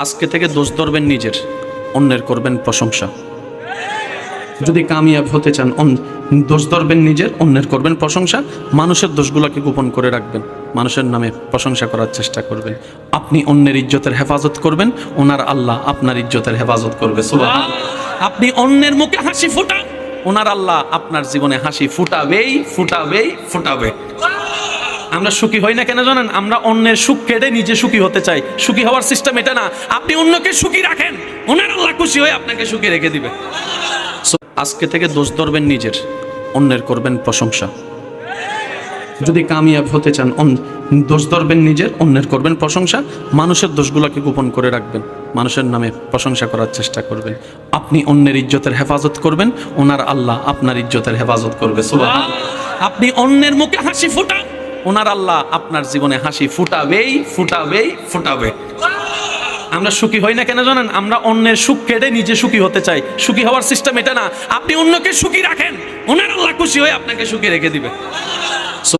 আজকে থেকে দোষ ধরবেন নিজের, অন্যের করবেন প্রশংসা। যদি কামিয়াব হতে চান দোষ ধরবেন নিজের, অন্যের করবেন প্রশংসা। মানুষের দোষগুলোকে গোপন করে রাখবেন, মানুষের নামে প্রশংসা করার চেষ্টা করবেন। আপনি অন্যের ইজ্জতের হেফাজত করবেন, ওনার আল্লাহ আপনার ইজ্জতের হেফাজত করবে। সুবহানাল্লাহ। আপনি অন্যের মুখে হাসি ফুটান, ওনার আল্লাহ আপনার জীবনে হাসি ফুটাবেই ফুটাবেই ফুটাবে। আমরা সুখী হই না কেন জানেন? আমরা অন্যের সুখ কেটে নিজে সুখী হতে চাই। সুখী হওয়ার সিস্টেম এটা না। আপনি অন্যকে সুখী রাখেন, ওনার আল্লাহ খুশি হয়ে আপনাকে সুখী রেখে দিবে। আজকে থেকে দোষ ধরবেন নিজের, অন্যের করবেন প্রশংসা। যদি কামিয়াব হতে চান দোষ ধরবেন নিজের, অন্যের করবেন প্রশংসা। মানুষের দোষগুলোকে গোপন করে রাখবেন, মানুষের নামে প্রশংসা করার চেষ্টা করবেন। আপনি অন্যের ইজ্জতের হেফাজত করবেন, ওনার আল্লাহ আপনার ইজ্জতের হেফাজত করবে। সুবহানাল্লাহ। আপনি অন্যের মুখে হাসি ফুটান, ওনার আল্লাহ আপনার জীবনে হাসি ফুটাবেই ফুটাবেই ফুটাবে। আমরা সুখী হই না কেন জানেন? আমরা অন্যের সুখ কেটে নিজে সুখী হতে চাই। সুখী হওয়ার সিস্টেম এটা না। আপনি অন্যকে সুখী রাখেন, ওনার আল্লাহ খুশি হয়ে আপনাকে সুখী রেখে দিবে।